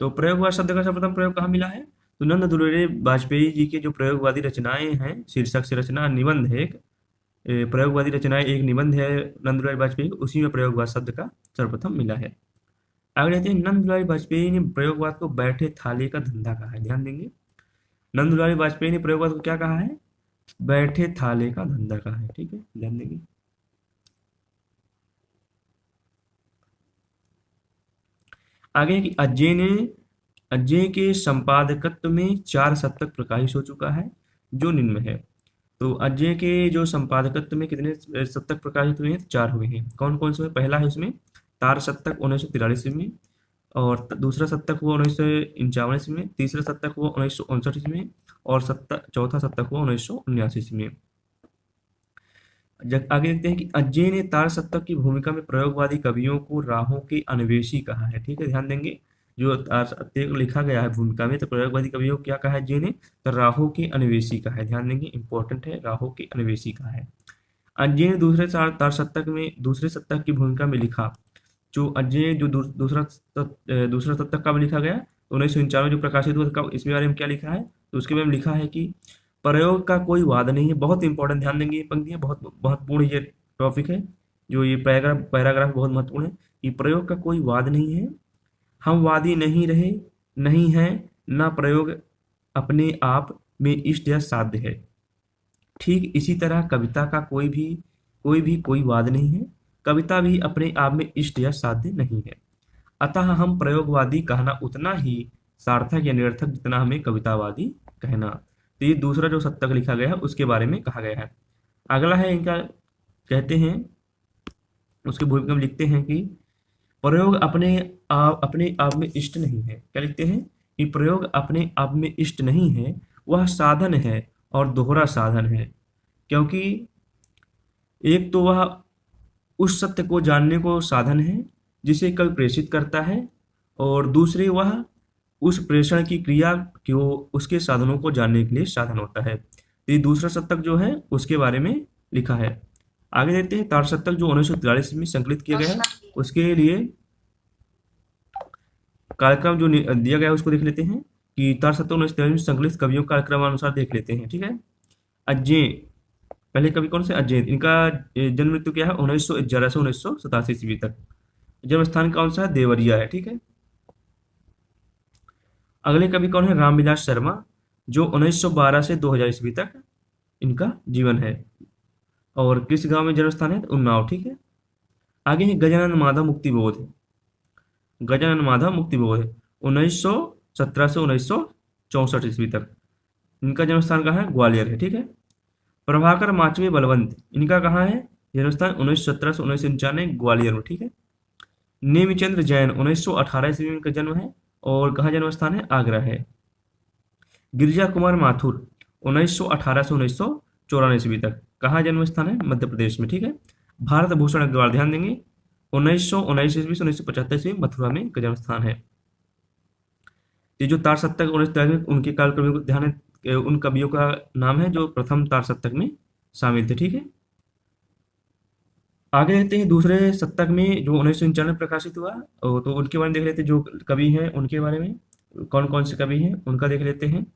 तो प्रयोगवाद शब्द का सर्वप्रथम प्रयोग कहाँ मिला है? तो नंद दुलारी वाजपेयी जी के जो प्रयोगवादी रचनाएं हैं, शीर्षक से रचना निबंध है एक, प्रयोगवादी रचनाएं एक निबंध है नंद दुलारी वाजपेयी, उसी में प्रयोगवाद शब्द का सर्वप्रथम मिला है। आगे रहते हैं, नंद दुलारी वाजपेयी ने प्रयोगवाद को बैठे थाले का धंधा कहा है। ध्यान देंगे, नंद दुलारी वाजपेयी ने प्रयोगवाद को क्या कहा है? बैठे थाले का धंधा कहा है, ठीक है, ध्यान देंगे। आगे कि अजय के संपादकत्व में 4 शतक प्रकाशित हो चुका है, जो निम्न में है। तो अजय के जो संपादकत्व में कितने शतक प्रकाशित हुए हैं? 4 हुए हैं। कौन कौन से हुए? पहला है उसमें तार शतक 1943 में, और दूसरा शतक हुआ 1951 में, तीसरा शतक हुआ 1959 में, और चौथा शतक हुआ 1979 में। जब आगे देखते हैं कि अजय ने तार सप्तक की भूमिका में प्रयोगवादी कवियों को राहों के अन्वेषी कहा है, ठीक है, ध्यान देंगे। जो तार सप्तक लिखा गया है भूमिका में, तो प्रयोगवादी कवियों को क्या कहा है अजय ने? तो राहों के अन्वेषी कहा है, ध्यान देंगे, इंपॉर्टेंट है, राहों के अन्वेषी कहा है। अजय ने दूसरे तार सप्तक में दूसरे सप्तक की भूमिका में लिखा, जो अजय जो दूसरा सप्तक कब लिखा गया? 1951 जो प्रकाशित हुआ, कब? इसके बारे में क्या लिखा है? तो उसके बारे में लिखा है कि प्रयोग का कोई वाद नहीं है। बहुत इंपॉर्टेंट, ध्यान देंगे, ये पंक्तियां बहुत महत्वपूर्ण ये टॉपिक है, जो ये पैराग्राफ बहुत महत्वपूर्ण है कि प्रयोग का कोई वाद नहीं है, हम वादी नहीं रहे, नहीं है, ना प्रयोग अपने आप में इष्ट या साध्य है। ठीक इसी तरह कविता का कोई वाद नहीं है, कविता भी अपने आप में इष्ट या साध्य नहीं है। अतः हम प्रयोगवादी कहना उतना ही सार्थक या निरर्थक जितना हमें कवितावादी कहना। तो ये दूसरा जो शतक लिखा गया है उसके बारे में कहा गया है। अगला है इनका, कहते हैं, उसकी भूमिका में लिखते हैं कि प्रयोग अपने आप में इष्ट नहीं है। क्या लिखते हैं? कि प्रयोग अपने आप में इष्ट नहीं है, वह साधन है और दोहरा साधन है, क्योंकि एक तो वह उस सत्य को जानने को साधन है जिसे कवि प्रेषित करता है, और दूसरे वह उस प्रेषण की क्रिया को उसके साधनों को जानने के लिए साधन होता है। तो ये दूसरा शतक जो है उसके बारे में लिखा है। आगे देखते हैं, तार शतक जो 1943 में संकलित किया गया है, उसके लिए कार्यक्रम जो दिया गया है उसको देख लेते हैं कि तार शतक 1943 में संकलित कवियों का क्रमानुसार देख लेते हैं, ठीक है। अजय, पहले कवि कौन से? अजय। इनका जन्म मृत्यु क्या है? 1911 से 1987 ईस्वी तक। जन्म स्थान कौन सा है? देवरिया है, ठीक है। अगले कवि कौन है? रामविलास शर्मा, जो 1912 से 2000 ईस्वी तक इनका जीवन है, और किस गांव में जन्म स्थान है? उन्नाव, ठीक है। आगे है गजानन माधव मुक्तिबोध। गजानन माधव मुक्तिबोध 1917 से 1964 ईस्वी तक, इनका जन्म स्थान कहाँ है? ग्वालियर है, ठीक है। प्रभाकर माचवे बलवंत, इनका कहाँ है जन्म स्थान? 1917 से 1995 ग्वालियर में, ठीक है। नेमिचंद्र जैन 1918 ईस्वी में इनका जन्म है, और कहाँ जन्म स्थान है? आगरा है। गिरिजा कुमार माथुर 1918 से 1994 ईस्वी तक, कहाँ जन्म स्थान है? मध्य प्रदेश में, ठीक है। भारत भूषण अग्रवाल, ध्यान देंगे, 1919 ईस्वी से 1975 ईस्वी मथुरा में इनका जन्म स्थान है। ये जो तार सप्तक 1943 में उनके काल कवियों को ध्यान है, उन कवियों का नाम है जो प्रथम तार सप्तक में शामिल थे, ठीक है। आगे रहते हैं दूसरे शतक में जो 1991 में प्रकाशित हुआ, तो उनके बारे में देख लेते हैं, जो कवि हैं उनके बारे में, कौन कौन से कवि हैं उनका देख लेते हैं।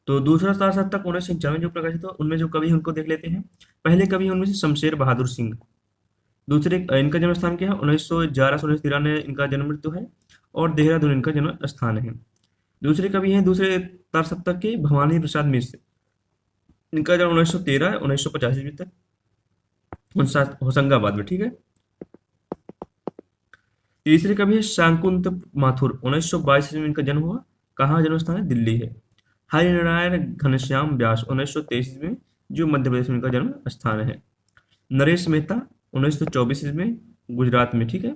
तो दूसरा तार सप्तक 1991 जो प्रकाशित हुआ, उनमें जो कवि हैं उनको देख लेते हैं। पहले कवि हैं उनमें से शमशेर बहादुर सिंह, दूसरे इनका जन्म स्थान क्या है? 1911 से 1993 इनका जन्म मृत्यु है, और देहरादून इनका जन्म स्थान है। दूसरे कवि हैं दूसरे तार सप्तक के भवानी प्रसाद मिश्र। इनका जन्म 1913 है, 1950 ईस्वी तक होशंगाबाद में, ठीक है। तीसरे कवि है शांकुंत माथुर। 1922 ईस्वी में इनका जन्म हुआ। कहाँ जन्म स्थान है? दिल्ली है। हरिनारायण घनश्याम व्यास 1923 ईस्वी में, जो मध्य प्रदेश में इनका जन्म स्थान है। नरेश मेहता 1924 ईस्वी में, गुजरात में, ठीक है।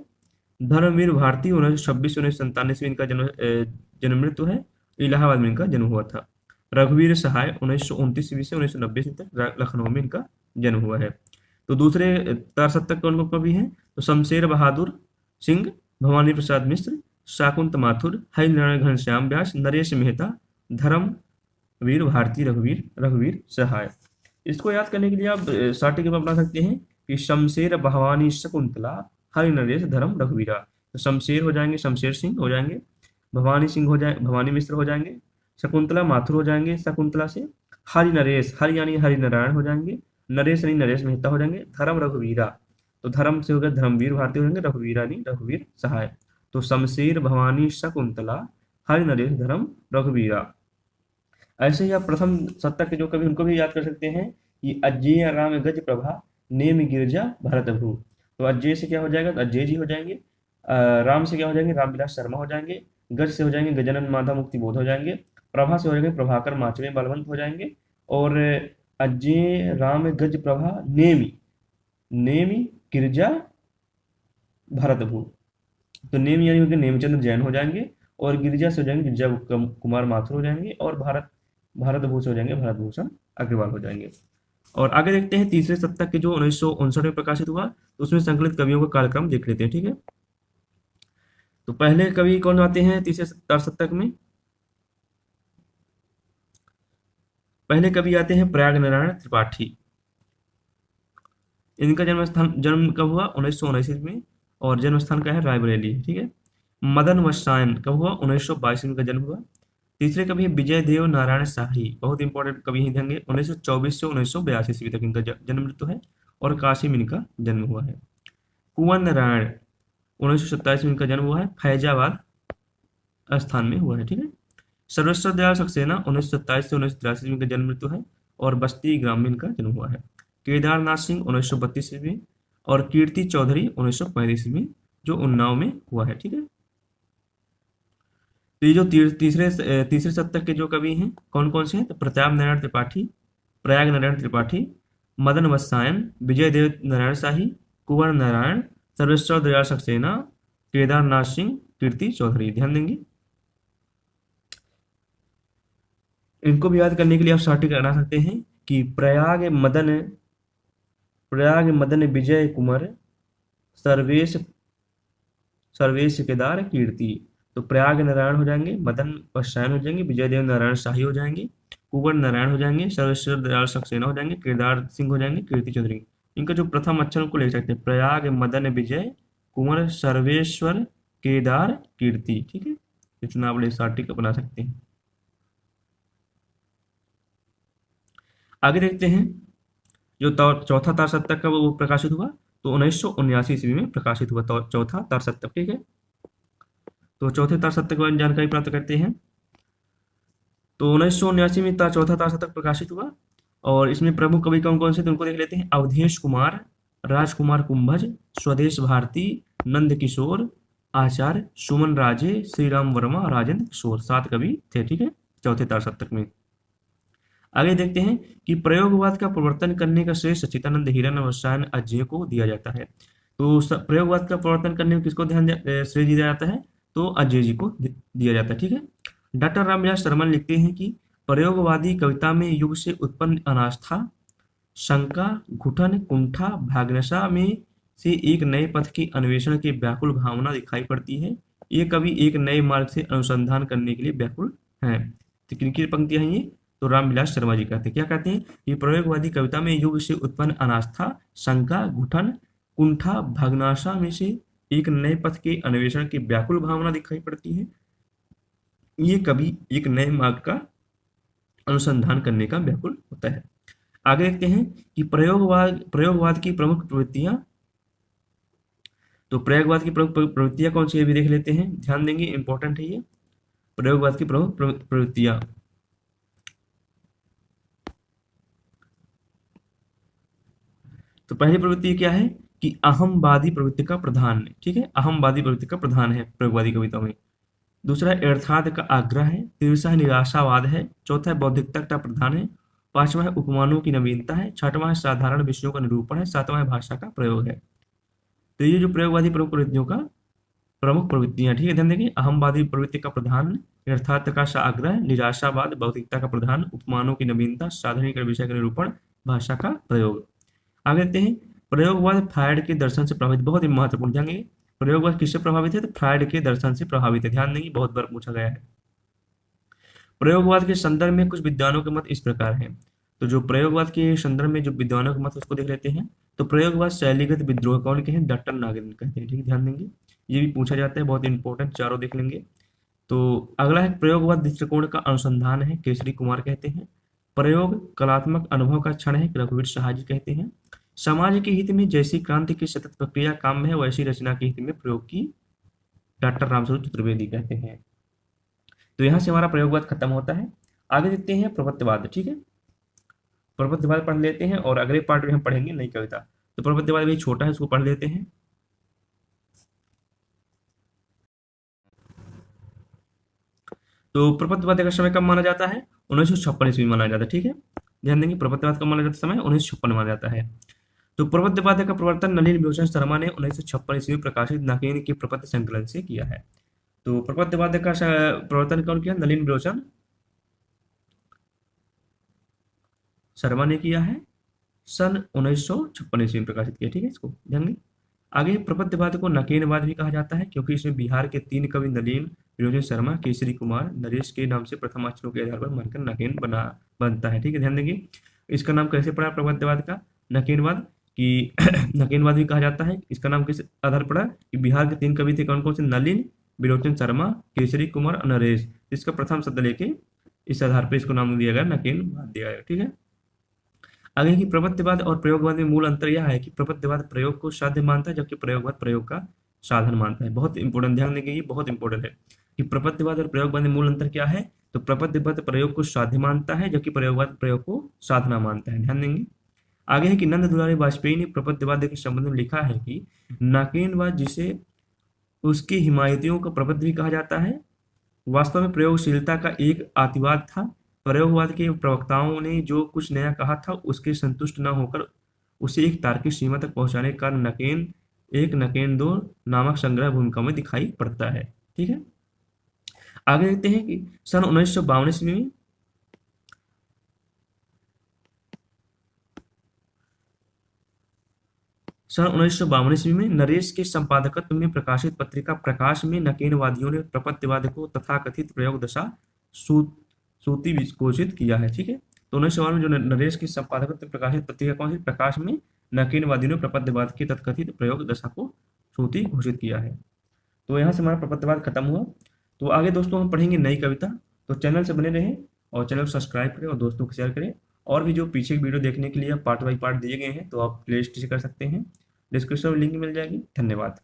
धर्मवीर भारती 1926 से 1997 ईस्वी इनका जन्म मृत्यु है। इलाहाबाद में इनका जन्म हुआ था। रघुवीर सहाय 1929 ईस्वी से 1990 ईस्वी तक लखनऊ में इनका जन्म हुआ है। तो दूसरे तार सप्तक कौन कौन कवि हैं? तो शमशेर बहादुर सिंह, भवानी प्रसाद मिश्र, शाकुंत माथुर, हरिनारायण घनश्याम व्यास, नरेश मेहता, धर्मवीर भारती, रघुवीर रघुवीर सहाय। इसको याद करने के लिए आप शॉर्ट में बना सकते हैं कि शमशेर, भवानी, शकुंतला, हरि, नरेश, धर्म, रघुवीरा। तो शमशेर हो जाएंगे शमशेर सिंह हो जाएंगे, भवानी सिंह हो जाए भवानी मिश्र हो जाएंगे, शकुंतला माथुर हो जाएंगे शकुंतला से, हरि नरेश, हरि यानी हरि नारायण हो जाएंगे, नरेश यानी नरेश मेहता हो जाएंगे, धर्म रघुवीरा, तो धर्म से हो गया धर्मवीर भारती हो जाएंगे, रघुवीरा यानी रघुवीर सहाय। तो शमशेर, भवानी, शकुंतला, हरि, नरेश, धर्म, रघुवीरा। ऐसे ही आप प्रथम शतक के जो कवि उनको भी याद कर सकते हैं कि अज्ञेय राम गज प्रभा, नेम गिरजा भरत भू। तो अज्ञेय से क्या हो जाएगा? तो अज्ञेय जी हो जाएंगे। राम से क्या हो जाएंगे? रामविलास शर्मा हो जाएंगे। गज से हो जाएंगे गजानन माधा मुक्ति बोध हो जाएंगे। प्रभा से हो जाएंगे प्रभाकर माचवे बलवंत हो जाएंगे। और अज्ञेय राम गज प्रभा, नेमी नेमी गिरजा भरत भू। तो नेम यानी हो गए नेमचंद्र जैन हो जाएंगे, और गिरिजा से हो जाएंगे गिरिजा कुमार माथुर हो जाएंगे, और भारत भूषण हो जाएंगे भारत भूषण अग्रवाल हो जाएंगे। और आगे देखते हैं तीसरे शतक के जो 1959 में प्रकाशित हुआ, तो उसमें संकलित कवियों का कार्यक्रम देख लेते हैं, ठीक है। तो पहले कवि कौन आते हैं तीसरे तार शतक में? पहले कवि आते हैं प्रयाग नारायण त्रिपाठी। इनका जन्म कब हुआ? 1979 में, और जन्म स्थान का है रायबरेली, ठीक है। मदन वत्सायन कब हुआ? 1922 में का जन्म हुआ। तीसरे कवि है विजय देव नारायण शाही, बहुत इंपॉर्टेंट कवि हैं, ध्यान देंगे। 1924 से 1982 ईस्वी तक इनका जन्म मृत्यु है, और काशी में इनका जन्म हुआ है। कुंवर नारायण 1927 में इनका जन्म हुआ है, फैजाबाद स्थान में हुआ है, ठीक है। सर्वेश्वर दयाल सक्सेना 1927 से 1983 में इनका जन्म मृत्यु है, और बस्ती ग्राम में इनका जन्म हुआ है। केदारनाथ सिंह 1932 में, और कीर्ति चौधरी 1935 में, जो उन्नाव में हुआ है, ठीक है। तो ये जो तीसरे शतक के जो कवि हैं कौन कौन से हैं? तो प्रताप नारायण त्रिपाठी, प्रयाग नारायण त्रिपाठी, मदन वत्सायन, विजय देव नारायण शाही, कुंवर नारायण, सर्वेश्वर दयाल सक्सेना, केदारनाथ सिंह, कीर्ति चौधरी। ध्यान देंगे, इनको भी याद करने के लिए आप शॉर्ट बना सकते हैं कि प्रयाग मदन विजय कुमार, सर्वेश सर्वेश केदार कीर्ति। तो प्रयाग नारायण हो जाएंगे, मदन वत्सायन हो जाएंगे, विजय देव नारायण शाही हो जाएंगे, कुंवर नारायण हो जाएंगे, सर्वेश्वर दयाल सक्सेना हो जाएंगे, केदार सिंह हो जाएंगे, कीर्ति चौधरी। इनका जो प्रथम अक्षर उनको ले सकते हैं, प्रयाग मदन विजय कुंवर सर्वेश्वर केदार कीर्ति, ठीक है। इतना आप सार्टिक बना सकते हैं। आगे देखते हैं जो चौथा तार सप्तक का वो प्रकाशित हुआ, तो 1979 ईस्वी में प्रकाशित हुआ चौथा तार सप्तक, ठीक है। तो चौथे तार सप्तक के बारे में जानकारी प्राप्त करते हैं। तो 1979 में चौथा तार सप्तक प्रकाशित हुआ, और इसमें प्रमुख कवि कौन कौन से थे उनको देख लेते हैं। अवधेश कुमार, राजकुमार कुंभज, स्वदेश भारती, नंद किशोर, आचार्य, सुमन राजे, श्री राम वर्मा, राजेंद्र किशोर, 7 कवि थे, ठीक है, चौथे तार सप्तक में। आगे देखते हैं कि प्रयोगवाद का प्रवर्तन करने का श्रेय सच्चिदानंद हीरन वत्सायन अजय को दिया जाता है। तो प्रयोगवाद का प्रवर्तन करने में किसको श्रेय दिया जाता है? तो अजय जी को दिया जाता है, ठीक है। डॉक्टर रामविलास शर्मा लिखते हैं कि प्रयोगवादी कविता में युग से उत्पन्न अनास्था, शंका, घुटन, कुंठा, भाग्यनशा में से एक नए पथ के अन्वेषण की व्याकुल भावना दिखाई पड़ती है। ये कवि एक नए मार्ग से अनुसंधान करने के लिए व्याकुल हैं। तो किनकी पंक्तियां हैं ये? तो रामविलास शर्मा जी कहते हैं, क्या कहते हैं? ये प्रयोगवादी कविता में युग से उत्पन्न अनास्था, शंका, घुटन, कुंठा, भाग्यनाशा में से एक नए पथ के अन्वेषण की व्याकुल भावना दिखाई पड़ती है। ये कवि एक नए मार्ग का अनुसंधान करने का व्याकुल होता है। आगे देखते हैं कि प्रयोगवाद की प्रमुख प्रवृत्तियां तो प्रयोगवाद की प्रमुख प्रवृत्तियां कौन सी है भी देख लेते हैं, ध्यान देंगे, इंपॉर्टेंट है ये प्रयोगवाद की प्रमुख प्रवृत्तियां। तो पहली प्रवृत्ति क्या है कि अहमवादी प्रवृत्ति का प्रधान है, ठीक है, अहमवादी प्रवृत्ति का प्रधान है प्रयोगवादी कविता में। दूसरा है यथार्थ का आग्रह है। तीसरा है निराशावाद है। चौथा है बौद्धिकता का प्रधान है। पांचवा है उपमानों की नवीनता है। छठवां है साधारण विषयों का निरूपण है। सातवां है भाषा का प्रयोग है। तो ये जो प्रयोगवादी प्रमुख प्रवृत्तियों का प्रमुख प्रवृत्तियां, ठीक है, ध्यान देंगे, अहमवादी प्रवृत्ति का प्रधान, यथार्थ का आग्रह, निराशावाद, बौद्धिकता का प्रधान, उपमानों की नवीनता, साधारणीकरण विषय का निरूपण, भाषा का प्रयोग। आगे देखते हैं प्रयोगवाद फ्रायड के दर्शन से प्रभावित, बहुत ही महत्वपूर्ण, ध्यान देंगे, प्रयोगवाद किससे प्रभावित है, तो फ्रायड के दर्शन से प्रभावित है, ध्यान देंगे, बहुत बार पूछा गया है। प्रयोगवाद के संदर्भ में कुछ विद्वानों के मत इस प्रकार हैं। तो जो प्रयोगवाद के संदर्भ में जो विद्वानों के मत उसको देख लेते हैं। तो प्रयोगवाद शैलीगत विद्रोह कौन के हैं, डॉक्टर नागेंद्र कहते हैं, ठीक है, ध्यान देंगे, ये भी पूछा जाता है, बहुत इंपॉर्टेंट, चारों देख लेंगे। तो अगला है प्रयोगवाद दृष्टिकोण का अनुसंधान है, केसरी कुमार कहते हैं। प्रयोग कलात्मक अनुभव का क्षण है, रघुवीर शाह जी कहते हैं। समाज के हित में जैसी क्रांति की सतत प्रक्रिया काम में है, वैसी रचना के हित में प्रयोग की, डॉक्टर रामस्वरूप चतुर्वेदी कहते हैं। तो यहाँ से हमारा प्रयोगवाद खत्म होता है। आगे देखते हैं प्रपत्यवाद, ठीक है, प्रपत्यवाद पढ़ लेते हैं और अगले पार्ट में हम पढ़ेंगे नई कविता। तो प्रपत्यवाद भी छोटा है, उसको पढ़ लेते हैं। तो प्रपत्यवाद का समय कब माना जाता है, 1956 ईस्वी में माना जाता है, ठीक है, ध्यान देंगे, प्रपत्यवाद कब माना जाता है, समय 1956 में माना जाता है। तो प्रपत्यवाद का प्रवर्तन नलिन विभूषण शर्मा ने 1956 ईस्वी में प्रकाशित नकीन के प्रपत्य संकलन से किया है। तो प्रपत्यवाद का प्रवर्तन कौन किया, नलिन विभूषण शर्मा ने किया है, सन 1956 ईस्वी में प्रकाशित किया, ठीक है, इसको ध्यान दें। आगे प्रपत्यवाद को नकेनवाद भी कहा जाता है, क्योंकि इसमें बिहार के 3 कवि नलिन विभूषण शर्मा, केसरी कुमार, नरेश के नाम से प्रथम अक्षरों के आधार पर मानकर नकेन बनता है, ठीक है, ध्यान देंगे। इसका नाम कैसे पड़ा प्रपत्यवाद का, नकेनवाद, कि नकेनवाद भी कहा जाता है। इसका नाम किस आधार पड़ा कि बिहार के 3 कवि थे, कौन कौन से, नलिन विलोचन शर्मा, केसरी कुमार और नरेश, इसका प्रथम शब्द लेके इस आधार पर इसको नाम दिया गया, नकेनवाद दिया गया, ठीक है। आगे की प्रपत्यवाद और प्रयोगवाद में मूल अंतर यह है कि प्रपत्यवाद प्रयोग को साध्य मानता है, जबकि प्रयोगवाद प्रयोग का साधन मानता है। बहुत इंपॉर्टेंट, ध्यान देंगे, ये बहुत इंपॉर्टेंट है कि प्रपत्यवाद और प्रयोगवाद में मूल अंतर क्या है। तो प्रपत्यवाद प्रयोग को साध्य मानता है, जबकि प्रयोगवाद प्रयोग को साधना मानता है, ध्यान देंगे। आगे है कि नंद दुलारी वाजपेयी ने प्रपत्यवाद के संबंध में लिखा है कि नकेनवाद, जिसे उसके हिमायतियों का प्रपत्य भी कहा जाता है, वास्तव में प्रयोगशीलता का एक अतिवाद था। प्रयोगवाद के प्रवक्ताओं ने जो कुछ नया कहा था उसके संतुष्ट न होकर उसे एक तार्किक सीमा तक पहुंचाने का नकेन एक, नकेन दो नामक संग्रह भूमिका में दिखाई पड़ता है, ठीक है। आगे देखते हैं कि सन 1952 ईस्वी में ईस्वी में नरेश के संपादकत्व में प्रकाशित पत्रिका प्रकाश में नकेनवादियों ने प्रपत्यवाद को तथाकथित प्रयोग दशा सूती घोषित किया है, ठीक है। तो 1952 में जो नरेश के संपादकत्व में प्रकाशित पत्रिका कौन सी, प्रकाश में नकेनवादियों ने प्रपत्यवाद के तथाकथित प्रयोग दशा को सूती घोषित किया है। तो यहाँ से हमारा प्रपत्यवाद खत्म हुआ। तो आगे दोस्तों हम पढ़ेंगे नई कविता। तो चैनल से बने रहें और चैनल को सब्सक्राइब करें और दोस्तों को शेयर करें। और भी जो पीछे की वीडियो देखने के लिए पार्ट बाई पार्ट दिए गए हैं, तो आप प्ले लिस्ट से कर सकते हैं, डिस्क्रिप्शन में लिंक मिल जाएगी। धन्यवाद।